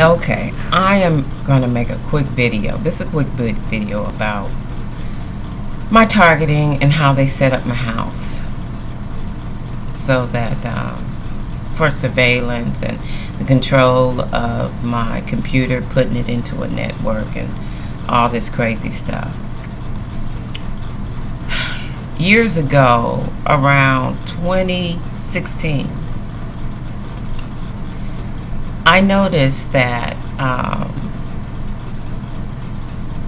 Okay, I am going to make a quick video. This is a quick video about my targeting and how they set up my house so that for surveillance and the control of my computer, putting it into a network and all this crazy stuff. Years ago, around 2016, I noticed that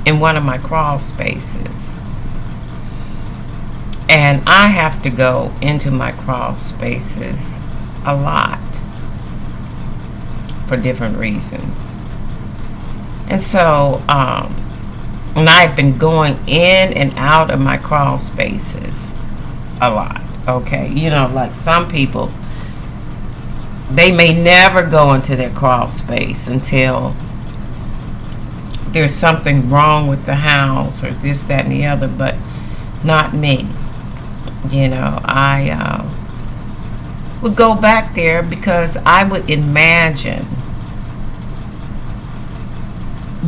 in one of my crawl spaces, and I have to go into my crawl spaces a lot for different reasons. And so, and I've been going in and out of my crawl spaces a lot. Okay, you know, like some people, they may never go into their crawl space until there's something wrong with the house or this, that, and the other, but not me. You know, I would go back there because I would imagine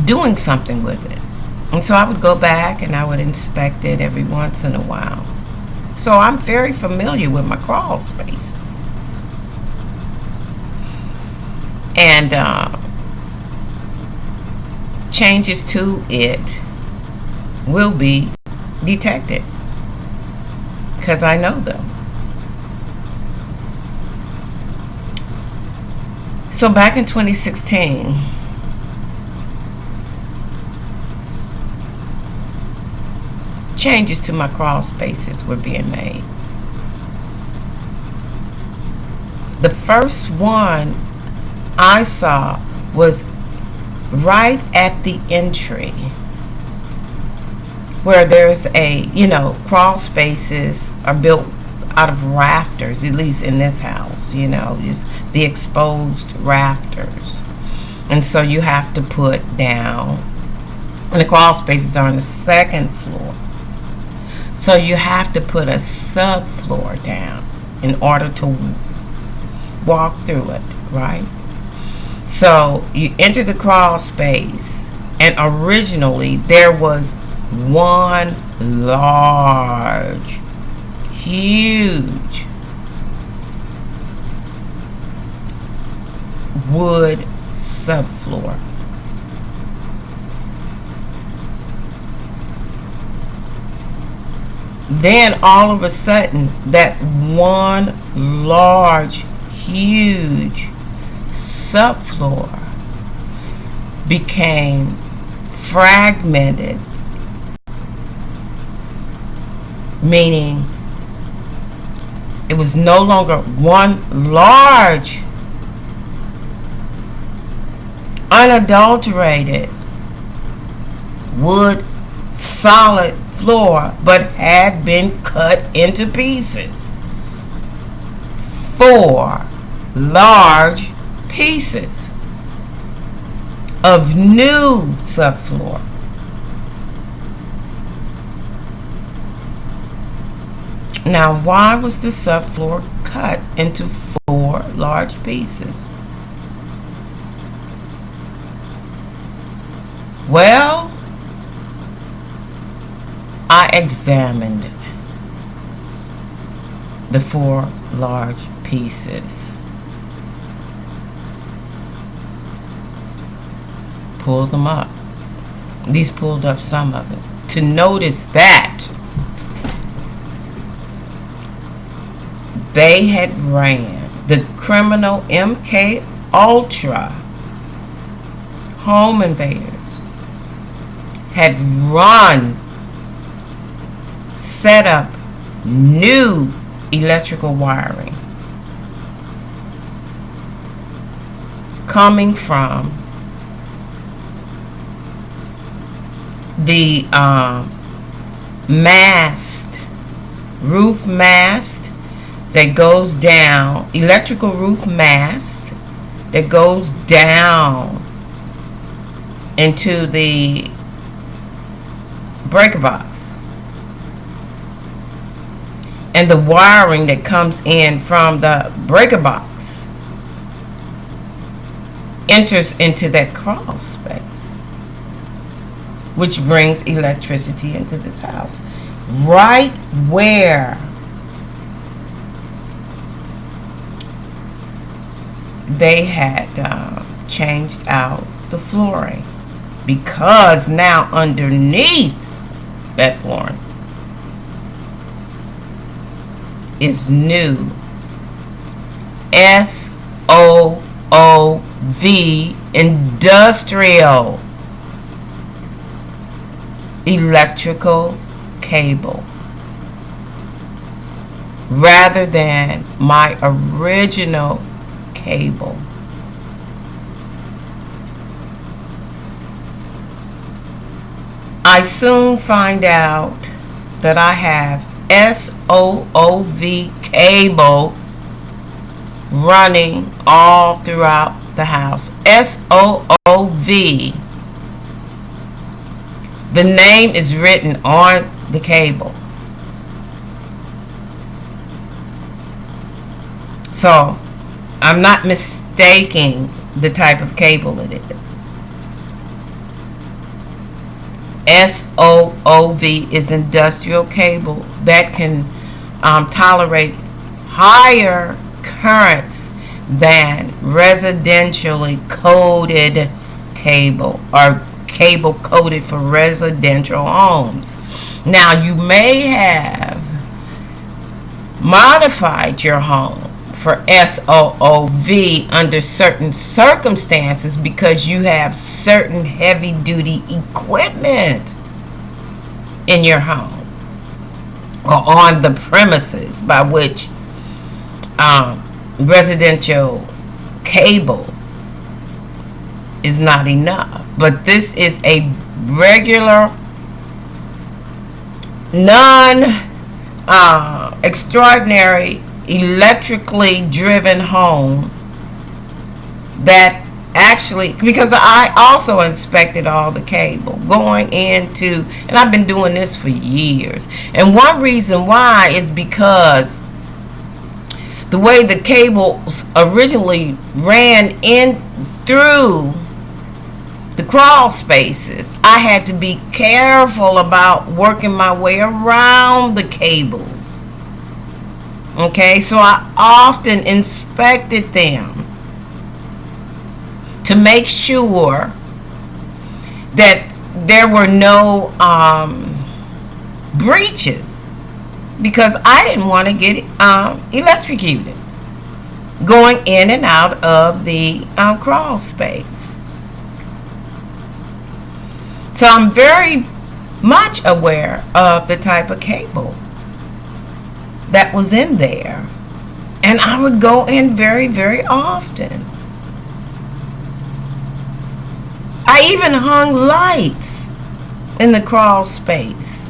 doing something with it. And so I would go back and I would inspect it every once in a while. So I'm very familiar with my crawl spaces. And changes to it will be detected because I know them. So back in 2016, changes to my crawl spaces were being made. The first one I saw was right at the entry where there's a, you know, crawl spaces are built out of rafters, at least in this house, you know, just the exposed rafters. And so you have to put down, and the crawl spaces are on the second floor. So you have to put a subfloor down in order to walk through it, right? So you enter the crawl space, and originally there was one large, huge wood subfloor. Then all of a sudden, that one large, huge subfloor became fragmented, meaning it was no longer one large, unadulterated wood solid floor, but had been cut into pieces. 4 large pieces of new subfloor. Now, why was the subfloor cut into 4 large pieces? Well, I examined the 4 large pieces. Pulled them up. At least pulled up some of it. To notice that they had ran the criminal MK Ultra home invaders had set up new electrical wiring coming from the mast, roof mast that goes down, electrical roof mast that goes down into the breaker box, and the wiring that comes in from the breaker box enters into that crawl space, which brings electricity into this house. Right where they had changed out the flooring, because now underneath that flooring is new SOOV industrial electrical cable, rather than my original cable. I soon find out that I have SOOV cable running all throughout the house. SOOV. The name is written on the cable. So I'm not mistaking the type of cable it is. SOOV is industrial cable that can tolerate higher currents than residentially coded cable, or cable coded for residential homes. Now, you may have modified your home for SOOV under certain circumstances because you have certain heavy duty equipment in your home or on the premises, by which residential cable is not enough. But this is a regular, extraordinary, electrically driven home that actually, because I also inspected all the cable going into, and I've been doing this for years, and one reason why is because the way the cables originally ran in through the crawl spaces, I had to be careful about working my way around the cables. Okay, so I often inspected them to make sure that there were no breaches, because I didn't want to get electrocuted going in and out of the crawl space. So I'm very much aware of the type of cable that was in there, and I would go in very, very often. I even hung lights in the crawl space.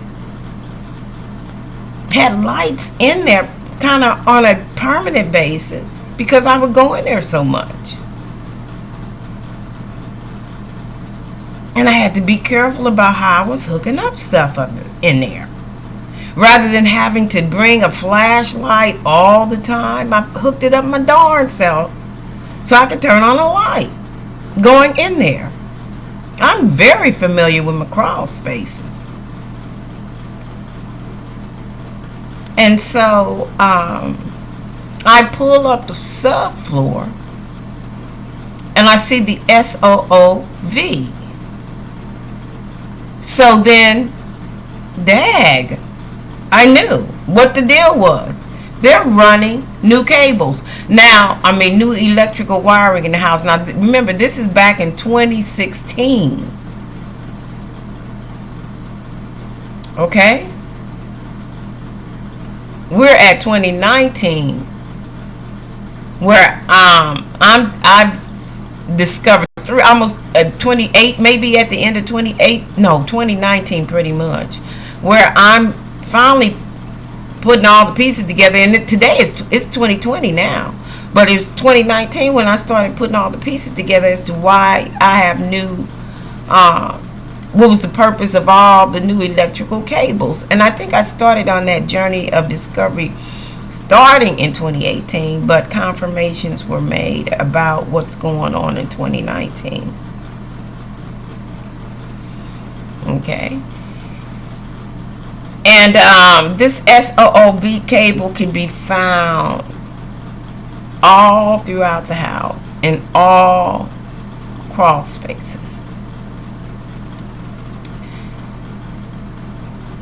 Had lights in there kind of on a permanent basis because I would go in there so much. And I had to be careful about how I was hooking up stuff up in there. Rather than having to bring a flashlight all the time, I hooked it up my darn self so I could turn on a light going in there. I'm very familiar with my crawl spaces. And so I pull up the subfloor and I see the SOOV. So then, dag, I knew what the deal was. They're running new cables. Now, I mean, new electrical wiring in the house. Now, remember, this is back in 2016. Okay? We're at 2019, where I've discovered almost 28, maybe at the end of 2019 pretty much, where I'm finally putting all the pieces together. And today it's 2020 now, but it was 2019 when I started putting all the pieces together as to why I have new what was the purpose of all the new electrical cables. And I think I started on that journey of discovery starting in 2018, but confirmations were made about what's going on in 2019. Okay. And this SOV cable can be found all throughout the house in all crawl spaces.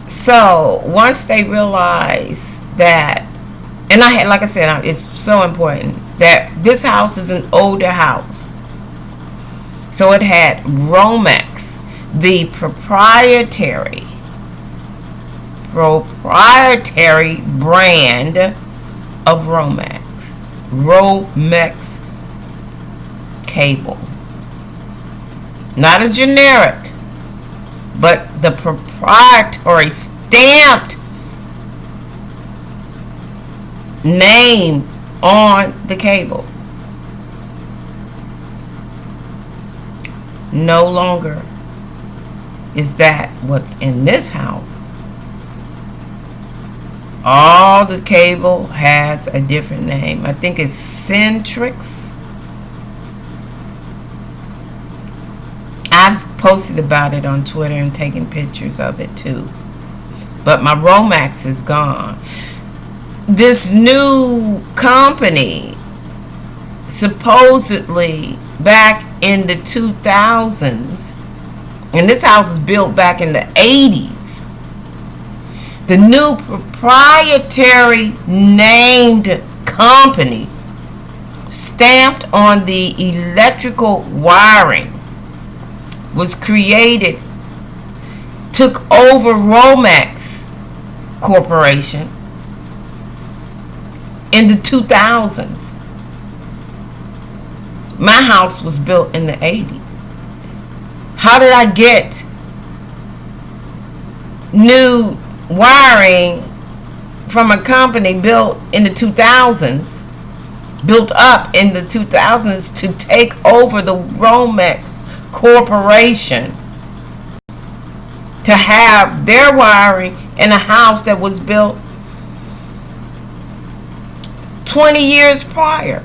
So once they realize that, and like I said, it's so important that this house is an older house, so it had ROMEX, the proprietary brand of ROMEX cable, not a generic, but the proprietary stamped name on the cable. No longer is that what's in this house. All the cable has a different name. I think it's SOOV. I've posted about it on Twitter and taken pictures of it too. But my ROMEX is gone. This new company, supposedly back in the 2000s, and this house was built back in the 80s, the new proprietary named company stamped on the electrical wiring was created, took over ROMEX Corporation in the 2000s. My house was built in the 80s. How did I get new wiring from a company built in the 2000s, built up in the 2000s, to take over the ROMEX Corporation, to have their wiring in a house that was built 20 years prior?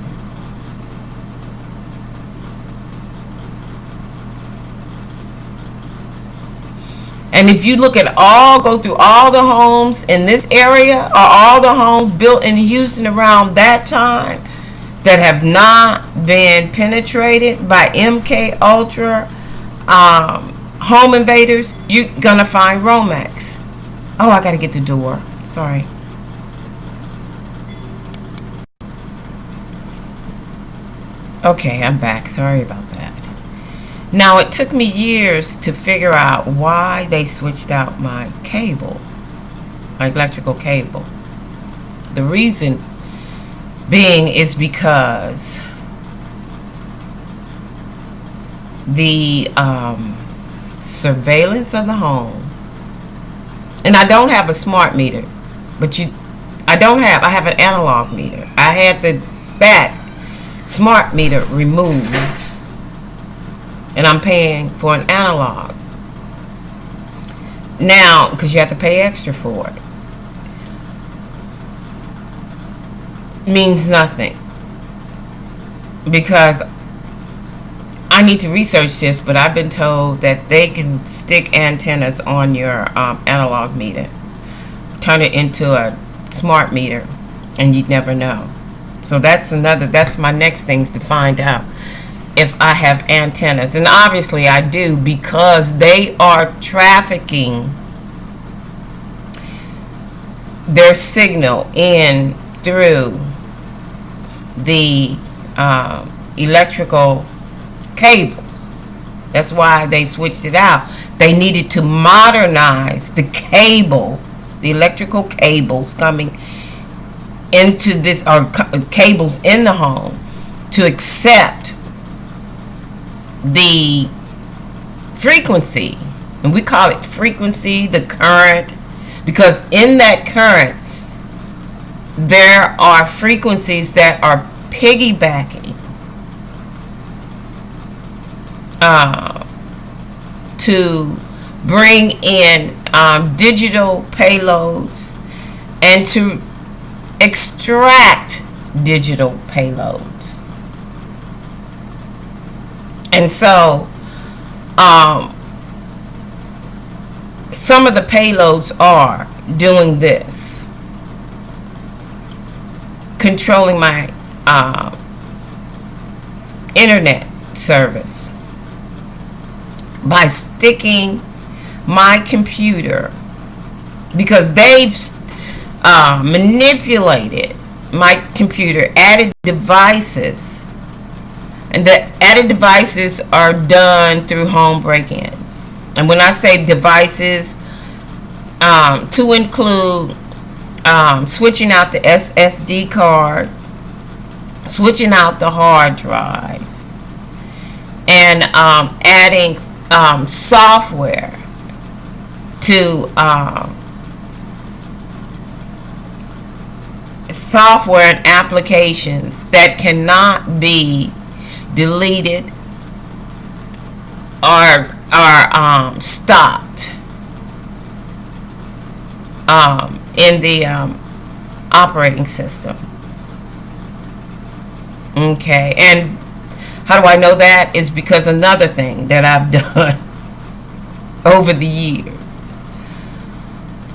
And if you look at go through all the homes in this area, or all the homes built in Houston around that time that have not been penetrated by MK Ultra home invaders, you're gonna find ROMEX. Oh, I gotta get the door. Sorry. Okay, I'm back. Sorry about that. Now, it took me years to figure out why they switched out my cable, my electrical cable. The reason being is because the surveillance of the home, and I don't have a smart meter, but I have an analog meter. I had that smart meter removed, and I'm paying for an analog now because you have to pay extra for it. Means nothing, because I need to research this, but I've been told that they can stick antennas on your analog meter, turn it into a smart meter, and you'd never know. So that's my next things to find out if I have antennas. And obviously I do, because they are trafficking their signal in through the electrical cables. That's why they switched it out. They needed to modernize the cable, the electrical cables coming into this, or cables in the home, to accept the frequency, and we call it frequency, the current, because in that current there are frequencies that are piggybacking to bring in digital payloads, and extract digital payloads. And so some of the payloads are doing this: controlling my internet service by sticking my computer, because they've manipulated my computer, added devices, and the added devices are done through home break-ins. And when I say devices, to include switching out the SSD card, switching out the hard drive, and adding software to software and applications that cannot be deleted or stopped in the operating system. Okay, and how do I know that? Is because another thing that I've done over the years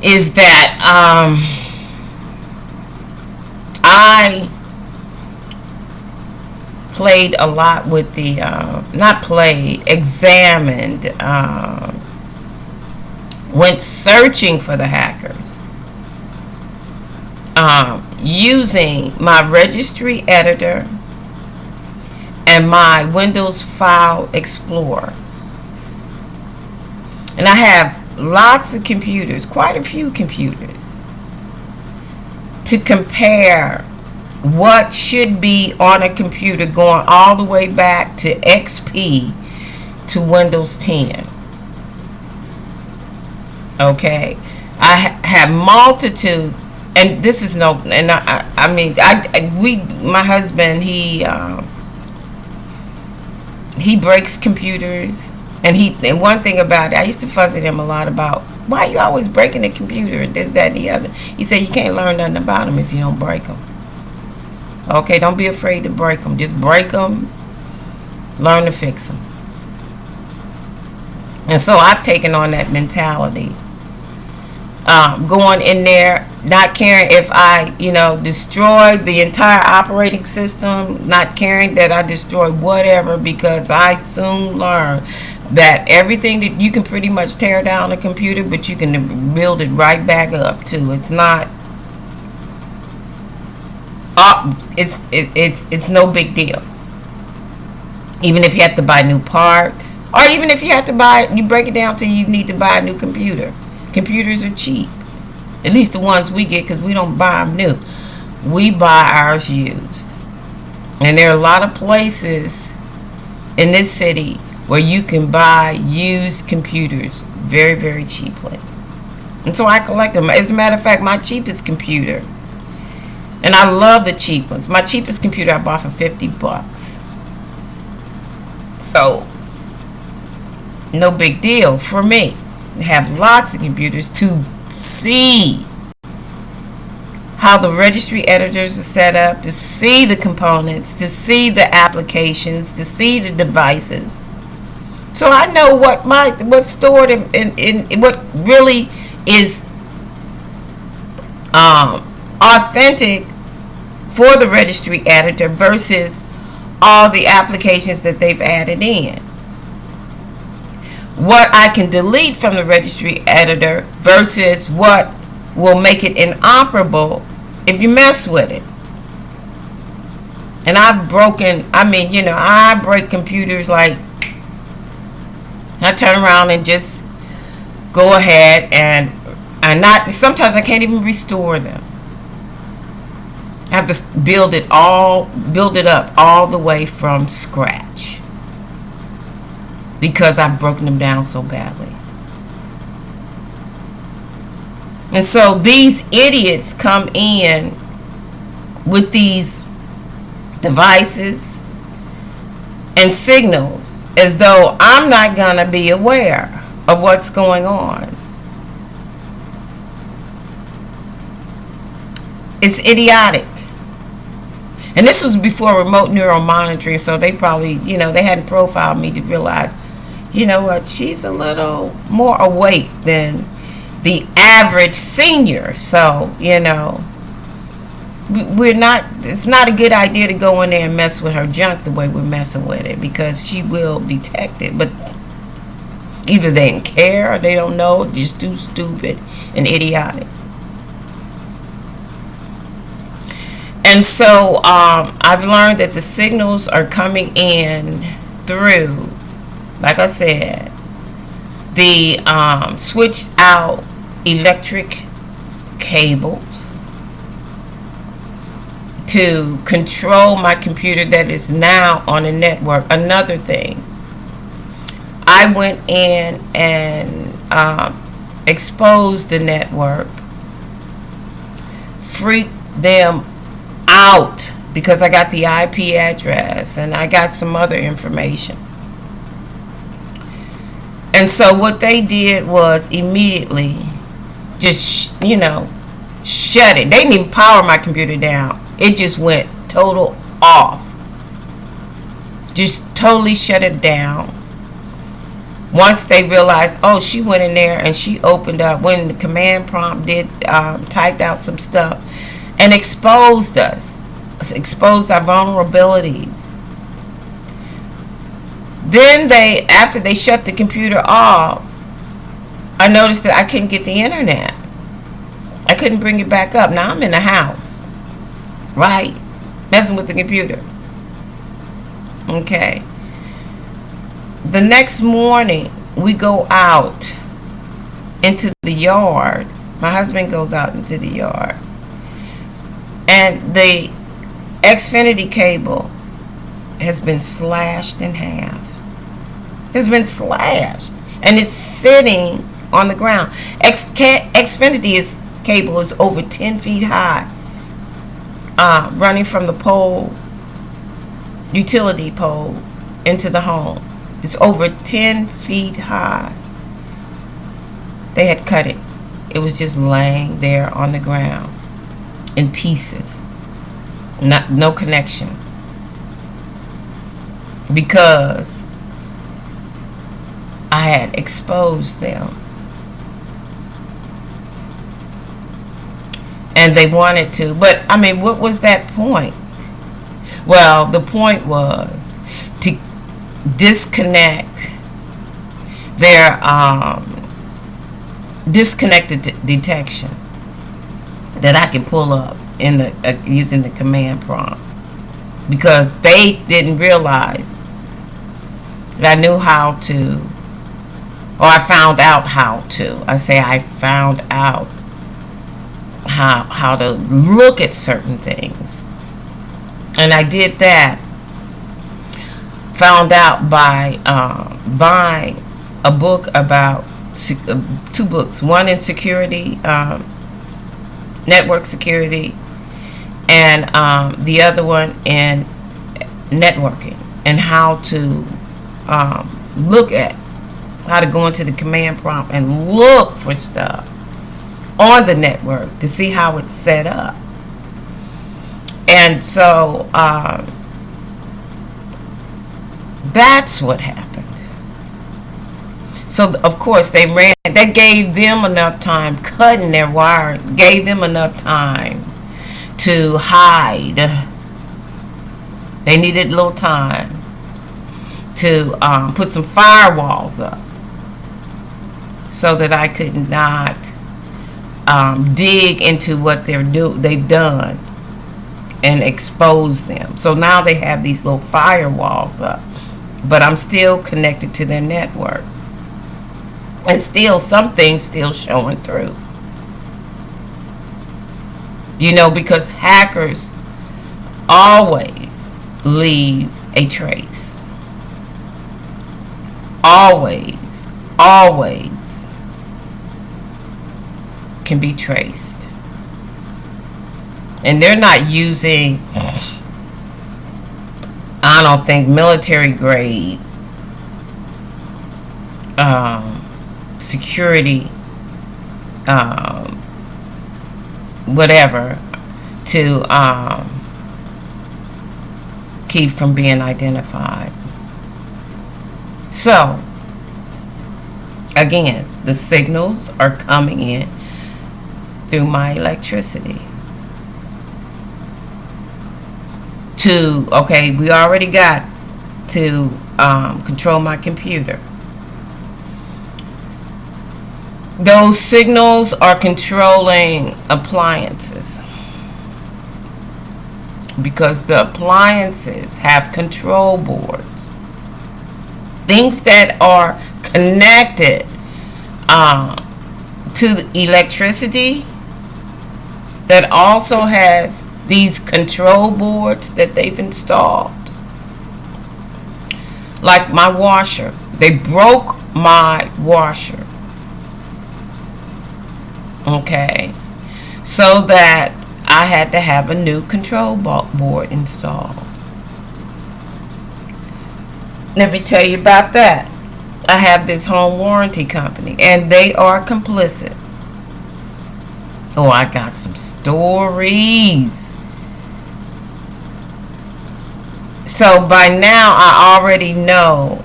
is that I played a lot with the examined, went searching for the hackers, using my registry editor and my Windows File Explorer. And I have lots of computers, quite a few computers, to compare what should be on a computer going all the way back to XP to Windows 10. Okay, I have multitude, and this is no, and my husband, he breaks computers, and one thing about it, I used to fuss at him a lot about, why are you always breaking the computer, this, that, and the other. He said, you can't learn nothing about them if you don't break them. Okay, don't be afraid to break them. Just break them, learn to fix them. And so I've taken on that mentality. Going in there, not caring if I, destroy the entire operating system, not caring that I destroy whatever, because I soon learned that everything that you can pretty much tear down a computer, but you can build it right back up too. It's not. It's no big deal. Even if you have to buy new parts, or even if you break it down to you need to buy a new computer. Computers are cheap, at least the ones we get, because we don't buy them new. We buy ours used, and there are a lot of places in this city where you can buy used computers very, very cheaply. And so I collect them. As a matter of fact, my cheapest computer, and I love the cheap ones. My cheapest computer I bought for $50. So, no big deal for me. I have lots of computers to see how the registry editors are set up, to see the components, to see the applications, to see the devices. So I know what's stored in what really is authentic for the registry editor versus all the applications that they've added in. What I can delete from the registry editor versus what will make it inoperable if you mess with it. And I break computers like, I turn around and just go ahead and sometimes I can't even restore them. I have to build it up all the way from scratch, because I've broken them down so badly. And so these idiots come in with these devices and signals as though I'm not going to be aware of what's going on. It's idiotic. And this was before remote neural monitoring, so they probably, they hadn't profiled me to realize, you know what, she's a little more awake than the average senior. So, it's not a good idea to go in there and mess with her junk the way we're messing with it, because she will detect it. But either they didn't care or they don't know, just too stupid and idiotic. And so I've learned that the signals are coming in through, like I said, the switched out electric cables to control my computer that is now on the network. Another thing, I went in and exposed the network, freaked them out, because I got the IP address and I got some other information. And so what they did was immediately just, shut it. They didn't even power my computer down. It just went total off. Just totally shut it down. Once they realized, oh, she went in there and she opened up, when the command prompt typed out some stuff and exposed us, exposed our vulnerabilities. Then after they shut the computer off, I noticed that I couldn't get the internet. I couldn't bring it back up. Now I'm in the house, right? Messing with the computer. Okay. The next morning, we go out into the yard. My husband goes out into the yard. And the Xfinity cable has been slashed in half. It's been slashed. And it's sitting on the ground. Xfinity's cable is over 10 feet high. Running from the pole, utility pole, into the home. It's over 10 feet high. They had cut it. It was just laying there on the ground in pieces. No connection. Because I had exposed them. And they wanted to. But, what was that point? Well, the point was to disconnect their disconnected detection that I can pull up in the using the command prompt, because they didn't realize that I knew how to, or I found out how to. I found out how to look at certain things, and I did that. Found out by buying a book about two books, one in security, network security, and the other one in networking, and how to look at how to go into the command prompt and look for stuff on the network to see how it's set up. And so that's what happened. So of course they gave them enough time cutting their wire, gave them enough time to hide. They needed a little time to put some firewalls up so that I could not dig into what they've done and expose them. So now they have these little firewalls up, but I'm still connected to their network. And still, some things still showing through. Because hackers always leave a trace. Always can be traced. And they're not using, I don't think, military grade security whatever. to keep from being identified. So, again, the signals are coming in through my electricity. Okay, we already got to control my computer. Those signals are controlling appliances, because the appliances have control boards, things that are connected to the electricity, that also has these control boards that they've installed. Like my washer, they broke my washer, okay, so that I had to have a new control board installed. Let me tell you about that. I have this home warranty company, and they are complicit. Oh, I got some stories. So by now, I already know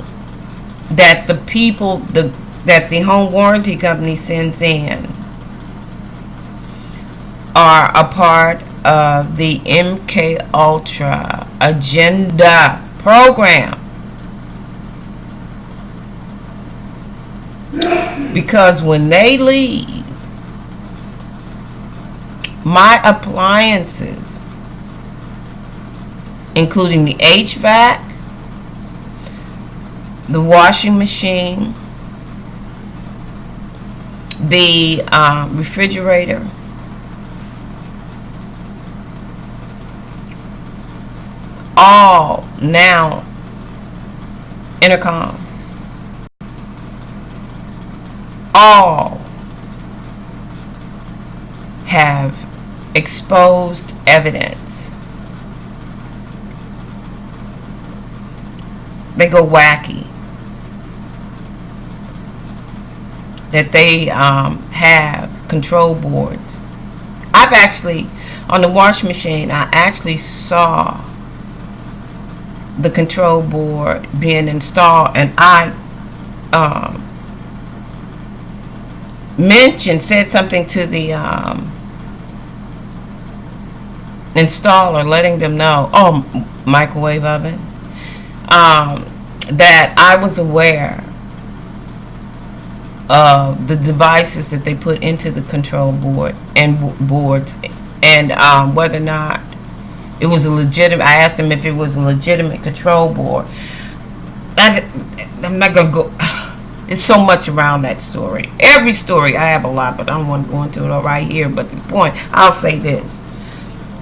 that the people that the home warranty company sends in are a part of the MK Ultra agenda program. Because when they leave, my appliances, including the HVAC, the washing machine, the refrigerator, all now intercom, all have exposed evidence. They go wacky. That they have control boards. I've actually, on the washing machine, I actually saw the control board being installed, and I said something to the installer, letting them know, microwave oven, that I was aware of the devices that they put into the control board and boards, and whether or not it was a legitimate. I asked them if it was a legitimate control board. I'm not gonna go. There's so much around that story. Every story, I have a lot, but I don't want to go into it all right here. But the point, I'll say this: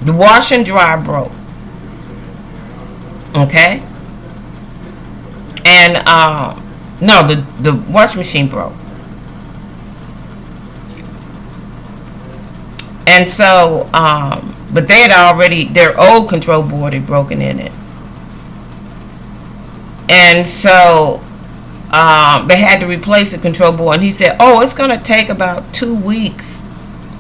the wash and dry broke. Okay. And no, the washing machine broke. And so, but they had already, their old control board had broken in it. And so they had to replace the control board. And he said, it's going to take about 2 weeks.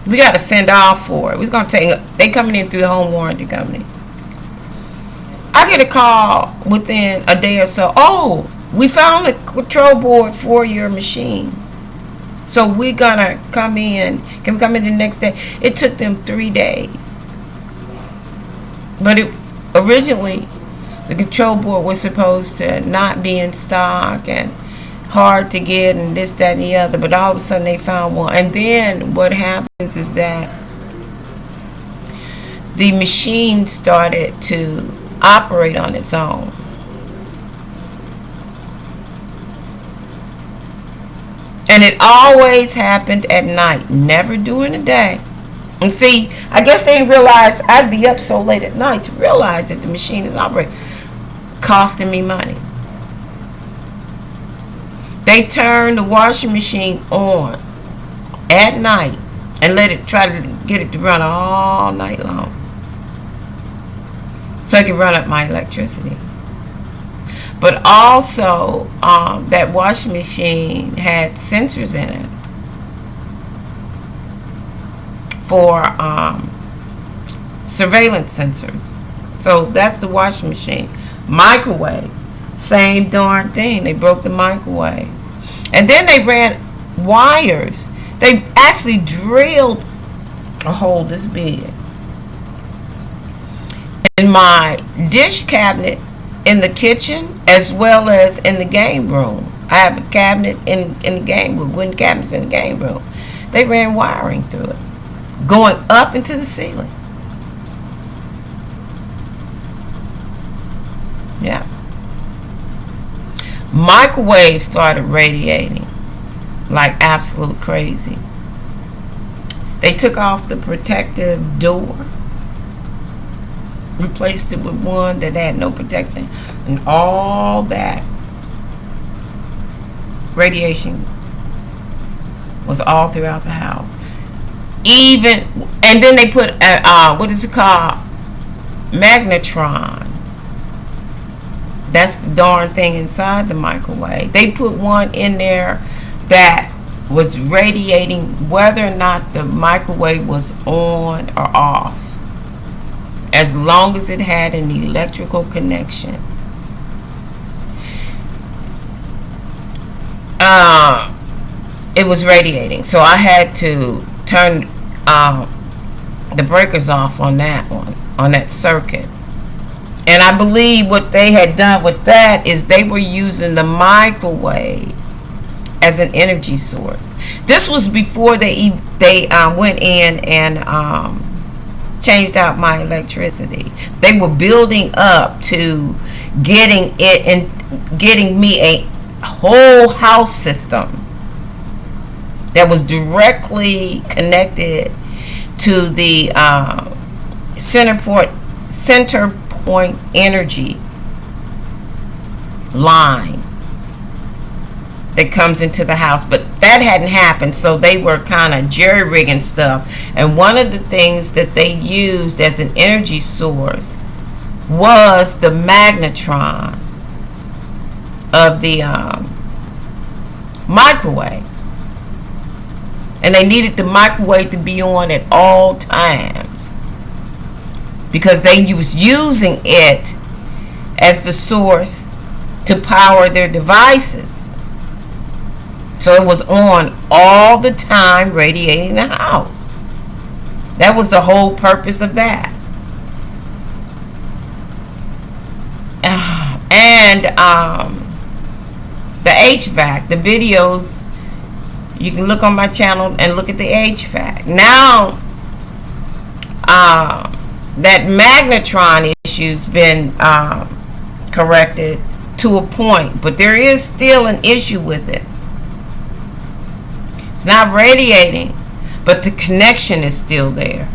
We got to send off for it. It's going to take, they coming in through the home warranty company. I get a call within a day or so. We found a control board for your machine. So we're going to come in. Can we come in the next day? It took them 3 days. But originally, the control board was supposed to not be in stock and hard to get and this, that, and the other. But all of a sudden, they found one. And then what happens is that the machine started to operate on its own. And it always happened at night, never during the day. And see, I guess they didn't realize I'd be up so late at night to realize that the machine is operating, costing me money. They turned the washing machine on at night and try to get it to run all night long, so I could run up my electricity. But also, that washing machine had sensors in it for surveillance sensors. So that's the washing machine. Microwave, same darn thing. They broke the microwave. And then they ran wires. They actually drilled a hole this big in my dish cabinet in the kitchen as well as in the game room. I have a cabinet in the game room, wooden cabinets in the game room. They ran wiring through it, going up into the ceiling. Yeah. Microwaves started radiating like absolute crazy. They took off the protective door, replaced it with one that had no protection, and all that radiation was all throughout the house. And then they put what is it called? Magnetron. That's the darn thing inside the microwave. They put one in there that was radiating whether or not the microwave was on or off, as long as it had an electrical connection. It was radiating, so I had to turn the breakers off on that one, on that circuit. And I believe what they had done with that is they were using the microwave as an energy source. This was before they went in and changed out my electricity. They were building up to getting it and getting me a whole house system that was directly connected to the center point energy line that comes into the house. But that hadn't happened, so they were kind of jerry-rigging stuff. And one of the things that they used as an energy source was the magnetron of the microwave. And they needed the microwave to be on at all times because they was using it as the source to power their devices. So it was on all the time, radiating the house. That was the whole purpose of that. And the HVAC, the videos, you can look on my channel and look at the HVAC. Now, that magnetron issue's been corrected to a point, but there is still an issue with it. It's not radiating, but the connection is still there.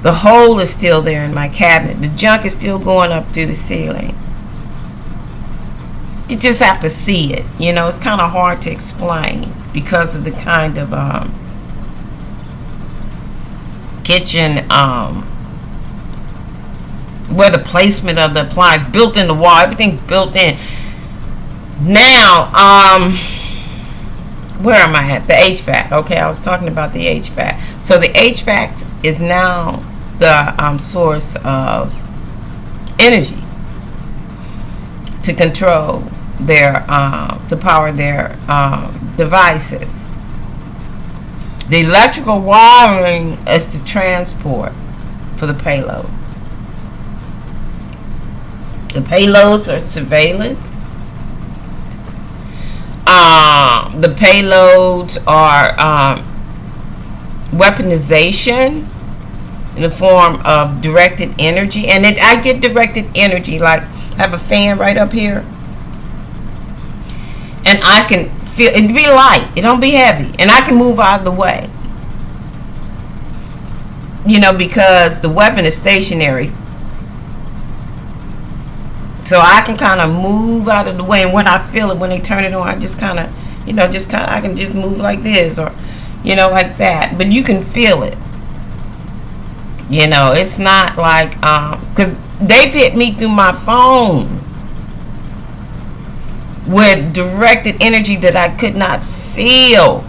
The hole is still there in my cabinet. The junk is still going up through the ceiling. You just have to see it. You know, it's kind of hard to explain because of the kind of kitchen, where the placement of the appliance, built in the wall, everything's built in. Now, where am I at? The HVAC. Okay, I was talking about the HVAC. So the HVAC is now the source of energy to control their, to power their devices. The electrical wiring is the transport for the payloads. The payloads are surveillance. The payloads are weaponization in the form of directed energy. And I get directed energy, like I have a fan right up here. And I can feel it be light. It don't be heavy. And I can move out of the way. You know, because the weapon is stationary. So I can kind of move out of the way, and when I feel it, when they turn it on, I just kind of, you know, I can just move like this, or, you know, like that. But you can feel it. You know, it's not like, because they've hit me through my phone with directed energy that I could not feel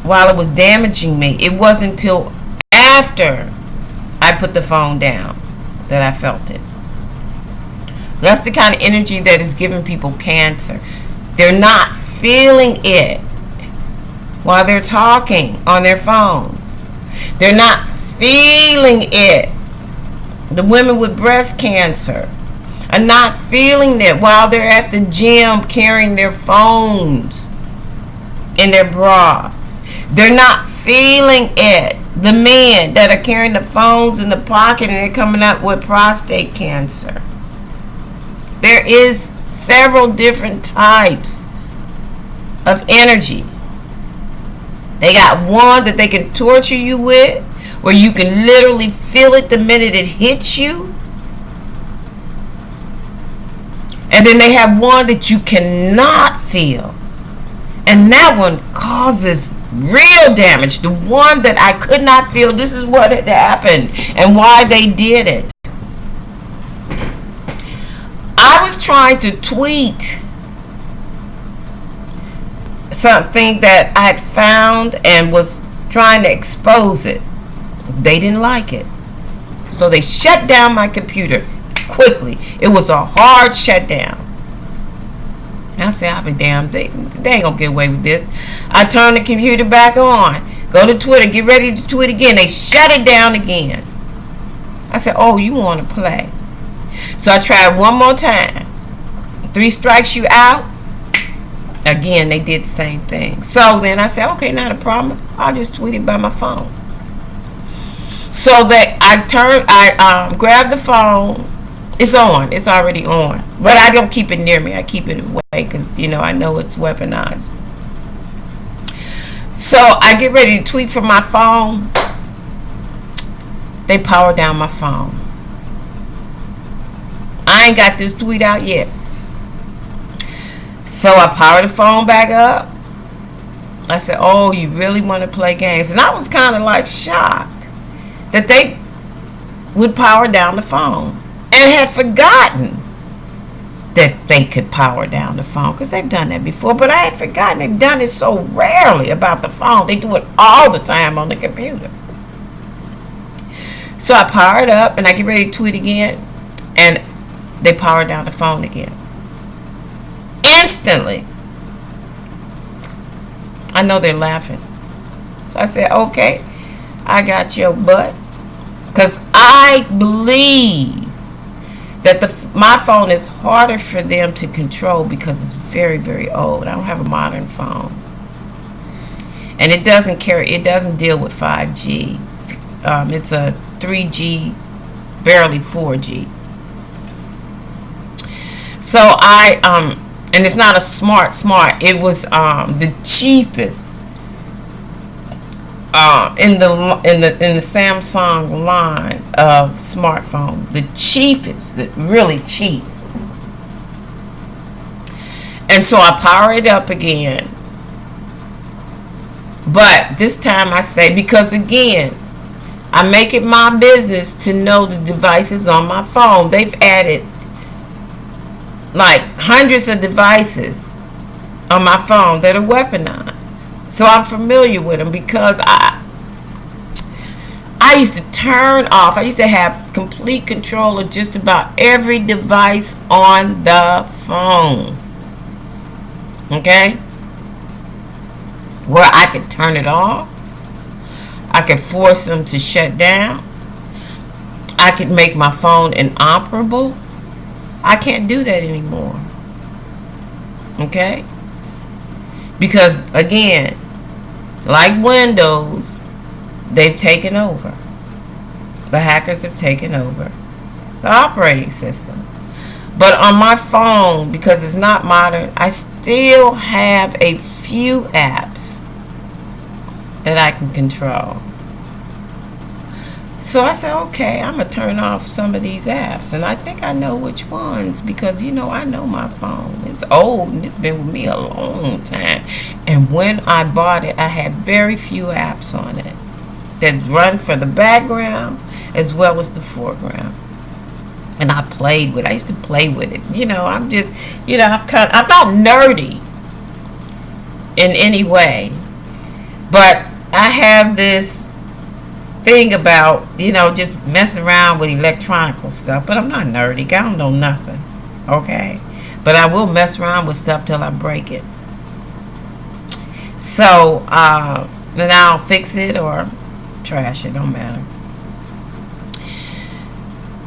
while it was damaging me. It wasn't until after I put the phone down that I felt it. That's the kind of energy that is giving people cancer. They're not feeling it while they're talking on their phones. They're not feeling it. The women with breast cancer are not feeling it while they're at the gym carrying their phones in their bras. They're not feeling it. The men that are carrying the phones in the pocket and they're coming up with prostate cancer. There is several different types of energy. They got one that they can torture you with, where you can literally feel it the minute it hits you. And then they have one that you cannot feel. And that one causes real damage. The one that I could not feel, this is what had happened and why they did it. I was trying to tweet something that I had found and was trying to expose it. They didn't like it. So they shut down my computer quickly. It was a hard shutdown. I said, I'll be damned. They ain't gonna get away with this. I turned the computer back on. Go to Twitter. Get ready to tweet again. They shut it down again. I said, oh, you want to play. So I tried one more time. 3 strikes you out. Again, they did the same thing. So then I said, okay, not a problem. I'll just tweet it by my phone. So that I grabbed the phone. It's on. It's already on. But I don't keep it near me. I keep it away because, I know it's weaponized. So I get ready to tweet from my phone. They power down my phone. I ain't got this tweet out yet. So I power the phone back up. I said, oh, you really want to play games? And I was kind of like shocked that they would power down the phone. And had forgotten that they could power down the phone because they've done that before. But I had forgotten they've done it so rarely about the phone. They do it all the time on the computer. So I power it up and I get ready to tweet again. And they power down the phone again. Instantly. I know they're laughing. So I said, okay, I got your butt. Because I believe that my phone is harder for them to control because it's very, very old. I don't have a modern phone. And it doesn't deal with 5G. It's a 3G, barely 4G. So and it's not a smart. It was the cheapest in the Samsung line of smartphone, the cheapest, really cheap. And so I power it up again. But this time I say, because again, I make it my business to know the devices on my phone. They've added like hundreds of devices on my phone that are weaponized. So I'm familiar with them because I used to turn off. I used to have complete control of just about every device on the phone. Okay? Where I could turn it off. I could force them to shut down. I could make my phone inoperable. I can't do that anymore. Okay? Because, again, like Windows, they've taken over. The hackers have taken over the operating system. But on my phone, because it's not modern, I still have a few apps that I can control. So I said, okay, I'm going to turn off some of these apps. And I think I know which ones because, I know my phone. It's old and it's been with me a long time. And when I bought it, I had very few apps on it that run for the background as well as the foreground. And I played with it. I used to play with it. I'm just, I'm not nerdy in any way. But I have this thing about, just messing around with electronical stuff, but I'm not nerdy. I don't know nothing, okay? But I will mess around with stuff till I break it. So then I'll fix it or trash it, don't matter.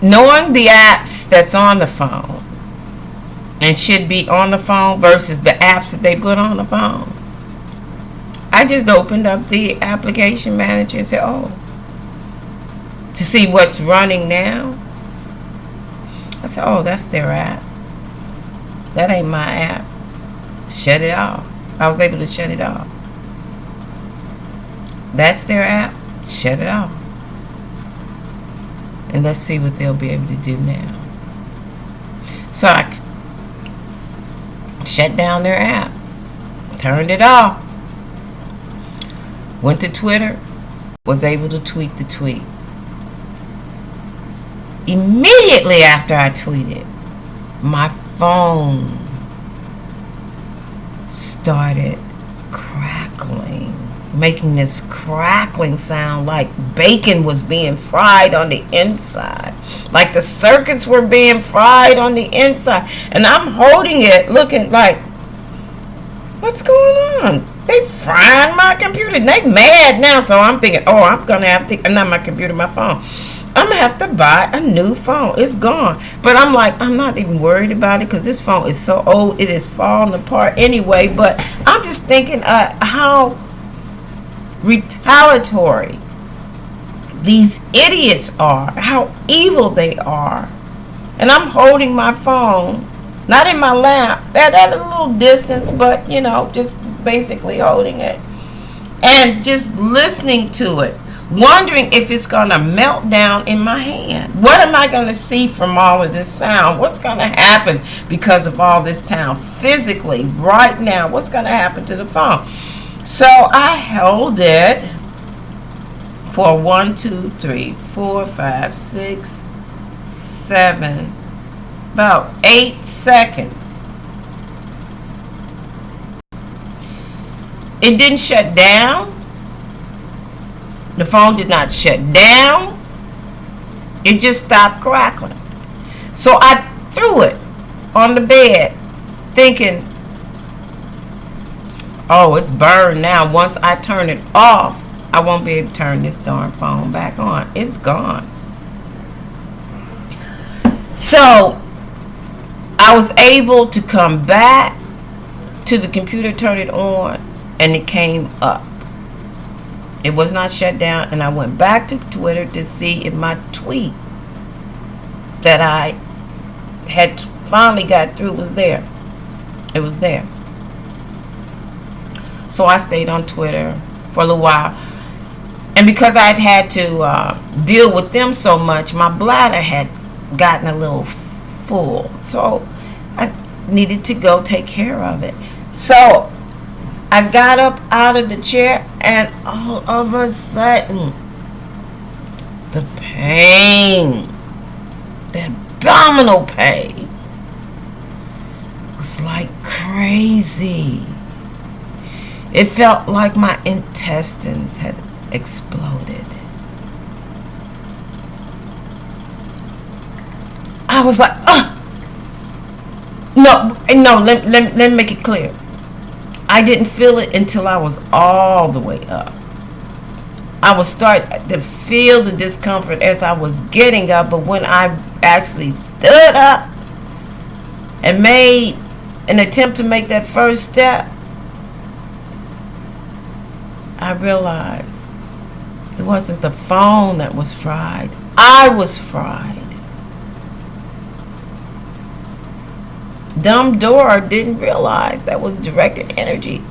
Knowing the apps that's on the phone and should be on the phone versus the apps that they put on the phone, I just opened up the application manager and said, to see what's running now. I said, that's their app. That ain't my app. Shut it off. I was able to shut it off. That's their app. Shut it off. And let's see what they'll be able to do now. So I shut down their app. Turned it off. Went to Twitter. Was able to tweet the tweet. Immediately after I tweeted, my phone started crackling, making this crackling sound like bacon was being fried on the inside, like the circuits were being fried on the inside. And I'm holding it looking like, what's going on? They frying my computer. They mad now. So I'm thinking, I'm going to have to, not my computer, my phone. I'm going to have to buy a new phone. It's gone. But I'm like, I'm not even worried about it because this phone is so old. It is falling apart anyway. But I'm just thinking how retaliatory these idiots are. How evil they are. And I'm holding my phone, not in my lap, at a little distance, but, just basically holding it. And just listening to it. Wondering if it's going to melt down in my hand. What am I going to see from all of this sound? What's going to happen because of all this sound physically right now? What's going to happen to the phone? So I held it for 1, 2, 3, 4, 5, 6, 7, about 8 seconds. It didn't shut down. The phone did not shut down. It just stopped crackling. So I threw it on the bed thinking, it's burned now. Once I turn it off, I won't be able to turn this darn phone back on. It's gone. So I was able to come back to the computer, turn it on, and it came up. It was not shut down, and I went back to Twitter to see if my tweet that I had finally got through was there. It was there. So I stayed on Twitter for a little while. And because I'd had to deal with them so much, my bladder had gotten a little full. So I needed to go take care of it. So I got up out of the chair, and all of a sudden, the pain, the abdominal pain, was like crazy. It felt like my intestines had exploded. I was like, no, let me make it clear. I didn't feel it until I was all the way up. I would start to feel the discomfort as I was getting up, but when I actually stood up and made an attempt to make that first step, I realized it wasn't the phone that was fried. I was fried. Dumb Dora didn't realize that was directed energy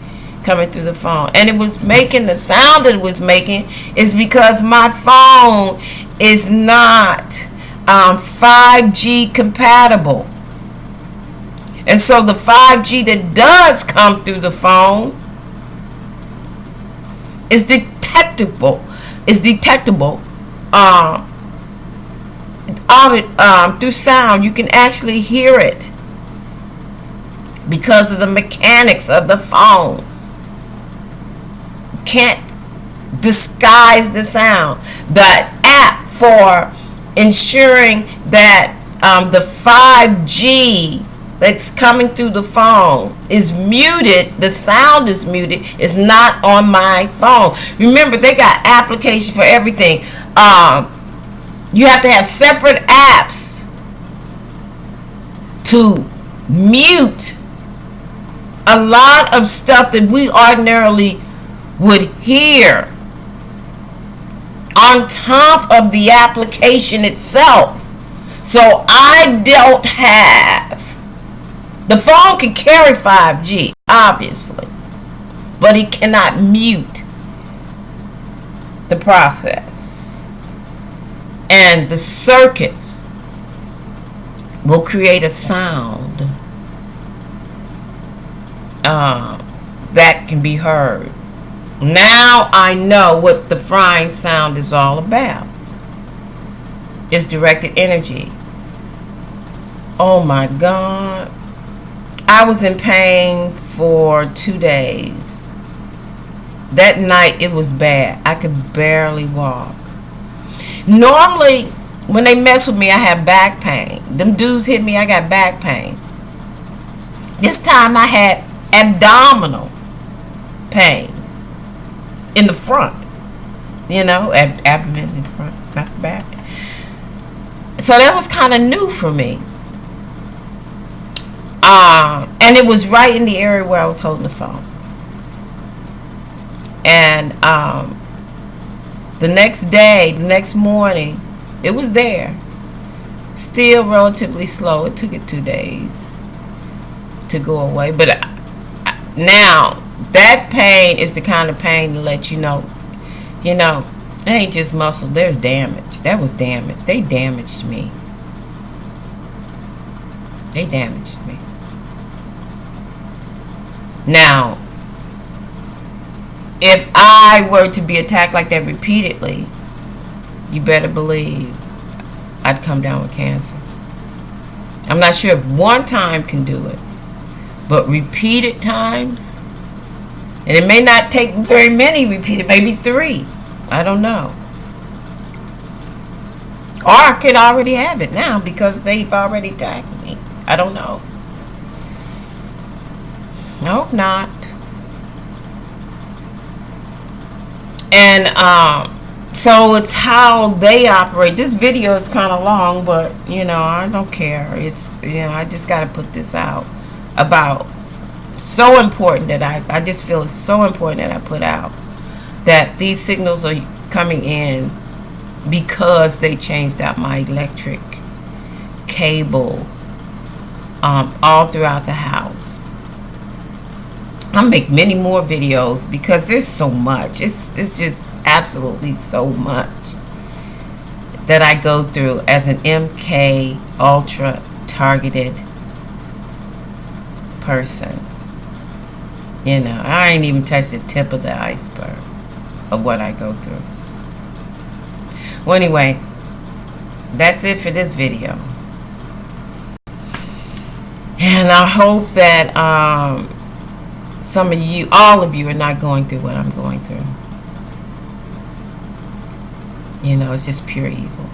coming through the phone. And it was making the sound that it was making is because my phone is not 5G compatible. And so the 5G that does come through the phone is detectable. Through sound. You can actually hear it because of the mechanics of the phone. Can't disguise the sound. The app for ensuring that the 5G that's coming through the phone is muted, the sound is muted, is not on my phone. Remember, they got application for everything. You have to have separate apps to mute a lot of stuff that we ordinarily would hear on top of the application itself. So I don't have, the phone can carry 5G, obviously, but it cannot mute the process. And the circuits will create a sound that can be heard. Now I know what the frying sound is all about. It's directed energy. Oh my God. I was in pain for 2 days. That night it was bad. I could barely walk. Normally, when they mess with me, I have back pain. Them dudes hit me, I got back pain. This time I had abdominal pain in the front. You know, abdomen in the front, not the back. So that was kind of new for me. And it was right in the area where I was holding the phone. And the next morning, it was there. Still relatively slow. It took it 2 days to go away. But now, that pain is the kind of pain to let you know, it ain't just muscle. There's damage. That was damage. They damaged me. Now, if I were to be attacked like that repeatedly, you better believe I'd come down with cancer. I'm not sure if one time can do it, but repeated times, and it may not take very many repeated, maybe 3. I don't know. Or I could already have it now because they've already attacked me. I don't know. I hope not. And so it's how they operate. This video is kind of long, but I don't care. It's I just got to put this out about, so important that I just feel it's so important that I put out that these signals are coming in because they changed out my electric cable all throughout the house. I'll make many more videos because there's so much. It's just absolutely so much that I go through as an MK ultra targeted person. I ain't even touched the tip of the iceberg of what I go through. Well, anyway, that's it for this video. And I hope that some of you, all of you, are not going through what I'm going through. It's just pure evil.